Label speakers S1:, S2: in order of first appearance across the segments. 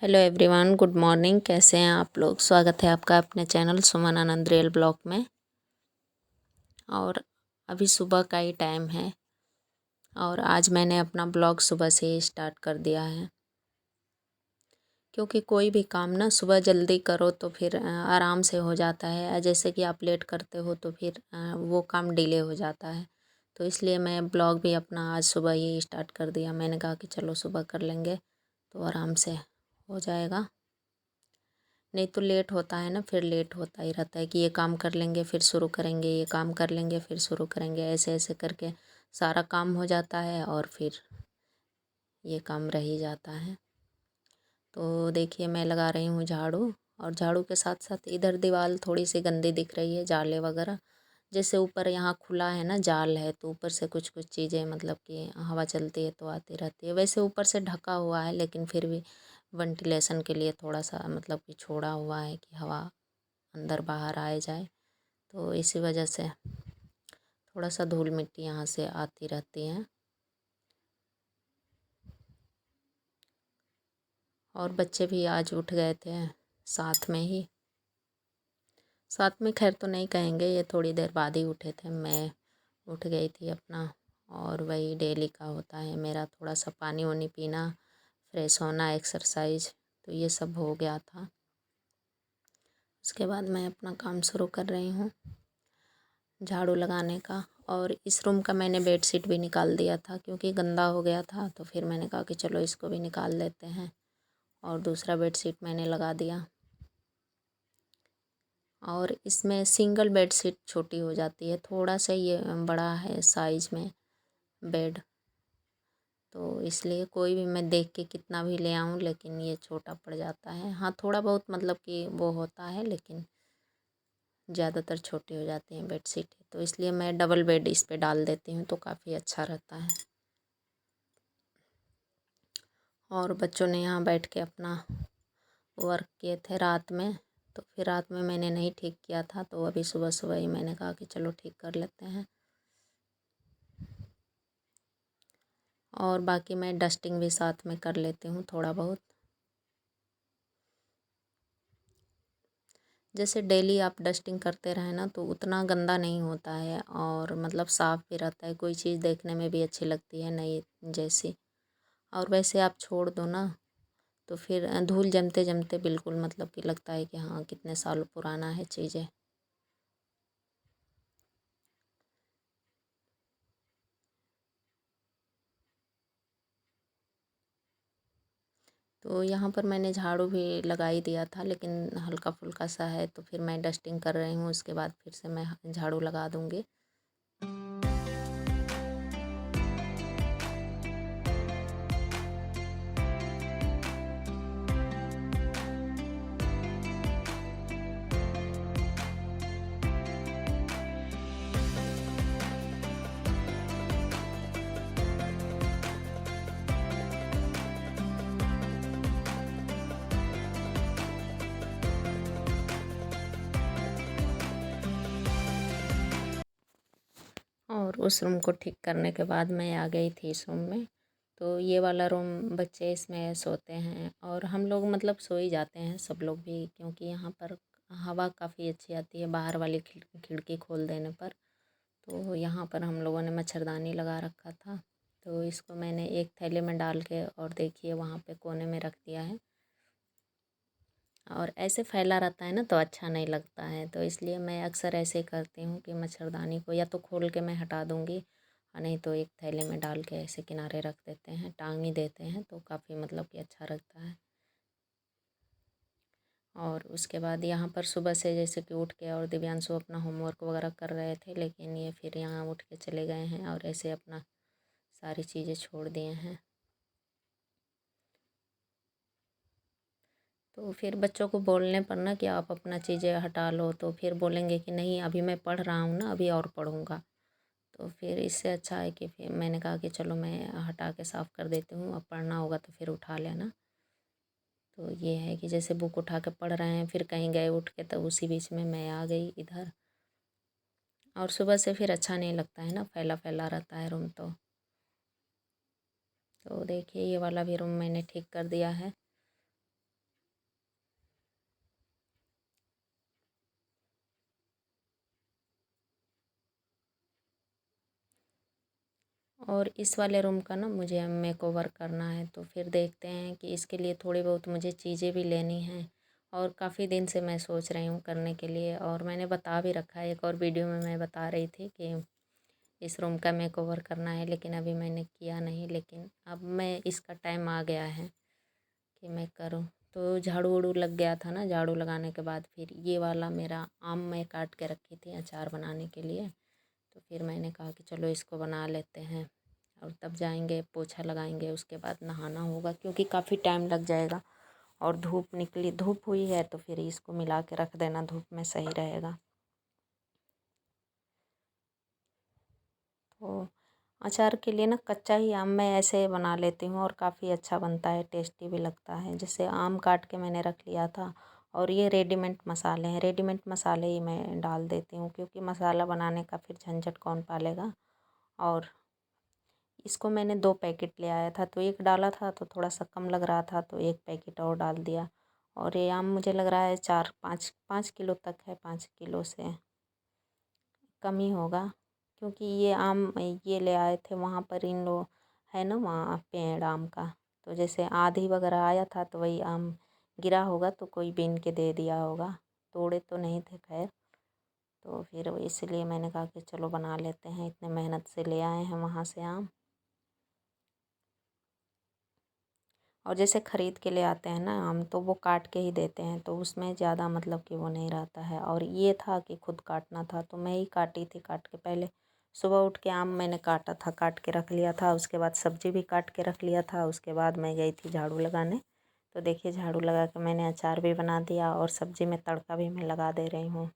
S1: Hello everyone, good morning. कैसे हैं आप लोग? स्वागत है आपका अपने चैनल सुमन आनंद रियल ब्लॉग में। और अभी सुबह का ही टाइम है और आज मैंने अपना ब्लॉग सुबह से ही स्टार्ट कर दिया है, क्योंकि कोई भी काम ना सुबह जल्दी करो तो फिर आराम से हो जाता है। जैसे कि आप लेट करते हो तो फिर वो काम डिले हो जाता है। तो इसलिए मैं ब्लॉग भी अपना आज सुबह ही स्टार्ट कर दिया। मैंने कहा कि चलो सुबह कर लेंगे तो आराम से हो जाएगा, नहीं तो लेट होता है ना, फिर लेट होता ही रहता है कि ये काम कर लेंगे फिर शुरू करेंगे, ये काम कर लेंगे फिर शुरू करेंगे, ऐसे ऐसे करके सारा काम हो जाता है और फिर ये काम रह ही जाता है। तो देखिए मैं लगा रही हूँ झाड़ू, और झाड़ू के साथ साथ इधर दीवार थोड़ी सी गंदी दिख रही है, जाले वगैरह। जैसे ऊपर यहाँ खुला है ना, जाल है, तो ऊपर से कुछ कुछ चीज़ें मतलब कि हवा चलती है तो आती रहती है। वैसे ऊपर से ढका हुआ है लेकिन फिर भी वेंटिलेशन के लिए थोड़ा सा मतलब कि छोड़ा हुआ है कि हवा अंदर बाहर आए जाए। तो इसी वजह से थोड़ा सा धूल मिट्टी यहाँ से आती रहती है। और बच्चे भी आज उठ गए थे साथ में ही, साथ में खैर तो नहीं कहेंगे, ये थोड़ी देर बाद ही उठे थे। मैं उठ गई थी अपना, और वही डेली का होता है मेरा, थोड़ा सा पानी वानी पीना, फ्रेश होना, एक्सरसाइज, तो ये सब हो गया था। उसके बाद मैं अपना काम शुरू कर रही हूँ झाड़ू लगाने का। और इस रूम का मैंने बेडशीट भी निकाल दिया था क्योंकि गंदा हो गया था, तो फिर मैंने कहा कि चलो इसको भी निकाल देते हैं, और दूसरा बेडशीट मैंने लगा दिया। और इसमें सिंगल बेडशीट छोटी हो जाती है, थोड़ा सा ये बड़ा है साइज में बेड, तो इसलिए कोई भी मैं देख के कितना भी ले आऊँ लेकिन ये छोटा पड़ जाता है। हाँ, थोड़ा बहुत मतलब कि वो होता है लेकिन ज़्यादातर छोटी हो जाती हैं बेडशीट, तो इसलिए मैं डबल बेड इस पे डाल देती हूँ तो काफ़ी अच्छा रहता है। और बच्चों ने यहाँ बैठ के अपना वर्क किए थे रात में, तो फिर रात में मैंने नहीं ठीक किया था, तो अभी सुबह सुबह ही मैंने कहा कि चलो ठीक कर लेते हैं। और बाकी मैं डस्टिंग भी साथ में कर लेती हूँ थोड़ा बहुत। जैसे डेली आप डस्टिंग करते रहें ना तो उतना गंदा नहीं होता है, और मतलब साफ़ भी रहता है, कोई चीज़ देखने में भी अच्छी लगती है नई जैसी। और वैसे आप छोड़ दो ना तो फिर धूल जमते जमते बिल्कुल मतलब कि लगता है कि हाँ कितने साल पुराना है चीज़ें। तो यहाँ पर मैंने झाड़ू भी लगा ही दिया था, लेकिन हल्का फुल्का सा है, तो फिर मैं डस्टिंग कर रही हूँ, उसके बाद फिर से मैं झाड़ू लगा दूँगी। और उस रूम को ठीक करने के बाद मैं आ गई थी इस रूम में। तो ये वाला रूम बच्चे इसमें सोते हैं, और हम लोग मतलब सो ही जाते हैं सब लोग भी, क्योंकि यहाँ पर हवा काफ़ी अच्छी आती है बाहर वाली खिड़की खोल देने पर। तो यहाँ पर हम लोगों ने मच्छरदानी लगा रखा था, तो इसको मैंने एक थैले में डाल के और देखिए वहाँ पे कोने में रख दिया है। और ऐसे फैला रहता है ना तो अच्छा नहीं लगता है, तो इसलिए मैं अक्सर ऐसे करती हूँ कि मच्छरदानी को या तो खोल के मैं हटा दूँगी, और नहीं तो एक थैले में डाल के ऐसे किनारे रख देते हैं, टांग ही देते हैं, तो काफ़ी मतलब कि अच्छा लगता है। और उसके बाद यहाँ पर सुबह से जैसे कि उठ के और दिव्यांशु अपना होमवर्क वगैरह कर रहे थे, लेकिन ये फिर यहाँ उठ के चले गए हैं और ऐसे अपना सारी चीज़ें छोड़ दिए हैं। तो फिर बच्चों को बोलने पर ना कि आप अपना चीज़ें हटा लो, तो फिर बोलेंगे कि नहीं अभी मैं पढ़ रहा हूँ ना, अभी और पढ़ूँगा। तो फिर इससे अच्छा है कि फिर मैंने कहा कि चलो मैं हटा के साफ़ कर देती हूँ, अब पढ़ना होगा तो फिर उठा लेना। तो ये है कि जैसे बुक उठा के पढ़ रहे हैं, फिर कहीं गए उठ के, तो उसी बीच में मैं आ गई इधर। और सुबह से फिर अच्छा नहीं लगता है ना, फैला फैला रहता है रूम तो देखिए ये वाला भी रूम मैंने ठीक कर दिया है। और इस वाले रूम का ना मुझे मेकओवर करना है, तो फिर देखते हैं कि इसके लिए थोड़ी बहुत मुझे चीज़ें भी लेनी हैं। और काफ़ी दिन से मैं सोच रही हूँ करने के लिए, और मैंने बता भी रखा है, एक और वीडियो में मैं बता रही थी कि इस रूम का मेकओवर करना है, लेकिन अभी मैंने किया नहीं। लेकिन अब मैं इसका टाइम आ गया है कि मैं करूँ। तो झाड़ू वाड़ू लग गया था ना, झाड़ू लगाने के बाद फिर ये वाला मेरा आम मैं काट के रखी थी अचार बनाने के लिए, तो फिर मैंने कहा कि चलो इसको बना लेते हैं, और तब जाएंगे पोछा लगाएंगे, उसके बाद नहाना होगा क्योंकि काफ़ी टाइम लग जाएगा। और धूप निकली, धूप हुई है तो फिर इसको मिला के रख देना, धूप में सही रहेगा। तो अचार के लिए ना कच्चा ही आम मैं ऐसे बना लेती हूँ और काफ़ी अच्छा बनता है, टेस्टी भी लगता है। जैसे आम काट के मैंने रख लिया था, और ये रेडीमेड मसाले हैं, रेडीमेड मसाले ही मैं डाल देती हूँ क्योंकि मसाला बनाने का फिर झंझट कौन पालेगा। और इसको मैंने 2 पैकेट ले आया था, तो एक डाला था तो थोड़ा सा कम लग रहा था, तो एक पैकेट और डाल दिया। और ये आम मुझे लग रहा है 4-5 किलो तक है, 5 किलो से कम ही होगा, क्योंकि ये आम ये ले आए थे वहाँ पर, इन लोग है ना वहाँ पेड़ आम का, तो जैसे आधी वगैरह आया था तो वही आम गिरा होगा, तो कोई बीन के दे दिया होगा, तोड़े तो नहीं थे खैर। तो फिर इसलिए मैंने कहा कि चलो बना लेते हैं, इतने मेहनत से ले आए हैं वहाँ से आम। और जैसे ख़रीद के ले आते हैं ना आम, तो वो काट के ही देते हैं, तो उसमें ज़्यादा मतलब कि वो नहीं रहता है। और ये था कि खुद काटना था, तो मैं ही काटी थी, काट के पहले सुबह उठ के आम मैंने काटा था, काट के रख लिया था, उसके बाद सब्ज़ी भी काट के रख लिया था, उसके बाद मैं गई थी झाड़ू लगाने। तो देखिए झाड़ू लगा के मैंने अचार भी बना दिया, और सब्ज़ी में तड़का भी मैं लगा दे रही हूँ,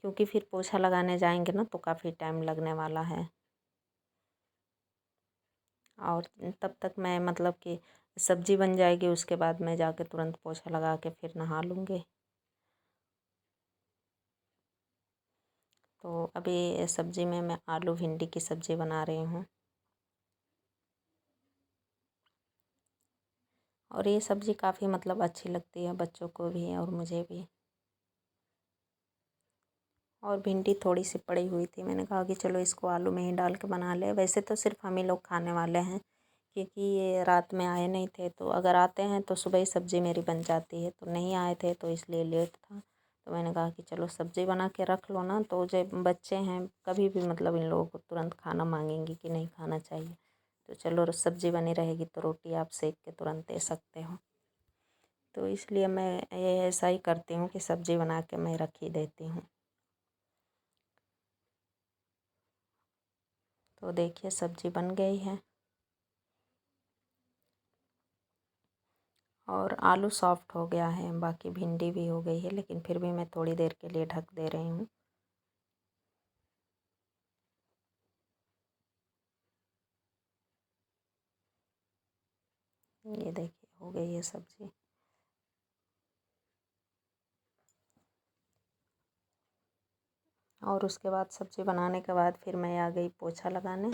S1: क्योंकि फिर पोछा लगाने जाएंगे ना तो काफ़ी टाइम लगने वाला है। और तब तक मैं मतलब कि सब्ज़ी बन जाएगी, उसके बाद मैं जाके तुरंत पोछा लगा के फिर नहा लूँगी। तो अभी सब्ज़ी में मैं आलू भिंडी की सब्ज़ी बना रही हूँ, और ये सब्ज़ी काफ़ी मतलब अच्छी लगती है बच्चों को भी और मुझे भी। और भिंडी थोड़ी सी पड़ी हुई थी, मैंने कहा कि चलो इसको आलू में ही डाल के बना ले। वैसे तो सिर्फ हम ही लोग खाने वाले हैं, क्योंकि ये रात में आए नहीं थे, तो अगर आते हैं तो सुबह ही सब्ज़ी मेरी बन जाती है, तो नहीं आए थे तो इसलिए लेट था। तो मैंने कहा कि चलो सब्ज़ी बना के रख लो ना, तो जब बच्चे हैं कभी भी मतलब इन लोगों को तुरंत खाना मांगेंगे कि नहीं खाना चाहिए, तो चलो सब्ज़ी बनी रहेगी तो रोटी आप सेक के तुरंत दे सकते हो। तो इसलिए मैं ये ऐसा ही करती हूँ कि सब्ज़ी बना के मैं रख ही देती हूँ। तो देखिए सब्ज़ी बन गई है, और आलू सॉफ्ट हो गया है, बाकी भिंडी भी हो गई है, लेकिन फिर भी मैं थोड़ी देर के लिए ढक दे रही हूँ। ये देखिए हो गई है सब्ज़ी। और उसके बाद सब्ज़ी बनाने के बाद फिर मैं आ गई पोछा लगाने।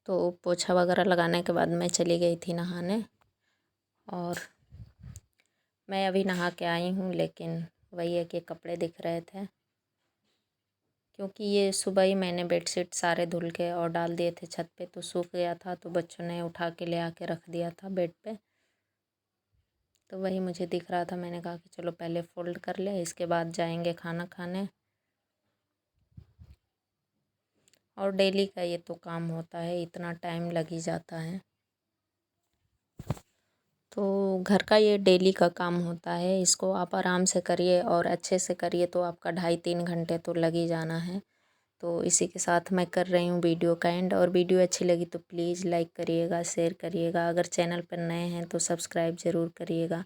S1: तो पोछा वगैरह लगाने के बाद मैं चली गई थी नहाने। और मैं अभी नहा के आई हूँ, लेकिन वही है कि कपड़े दिख रहे थे, क्योंकि ये सुबह ही मैंने बेडशीट सारे धुल के और डाल दिए थे छत पे, तो सूख गया था, तो बच्चों ने उठा के ले आके रख दिया था बेड पे। तो वही मुझे दिख रहा था, मैंने कहा कि चलो पहले फ़ोल्ड कर ले, इसके बाद जाएंगे खाना खाने। और डेली का ये तो काम होता है, इतना टाइम लग ही जाता है। तो घर का ये डेली का काम होता है, इसको आप आराम से करिए और अच्छे से करिए तो आपका 2.5-3 घंटे तो लग ही जाना है। तो इसी के साथ मैं कर रही हूँ वीडियो का एंड। और वीडियो अच्छी लगी तो प्लीज़ लाइक करिएगा, शेयर करिएगा, अगर चैनल पर नए हैं तो सब्सक्राइब ज़रूर करिएगा।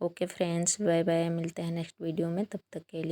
S1: ओके फ्रेंड्स, बाय बाय, मिलते हैं नेक्स्ट वीडियो में, तब तक के लिए।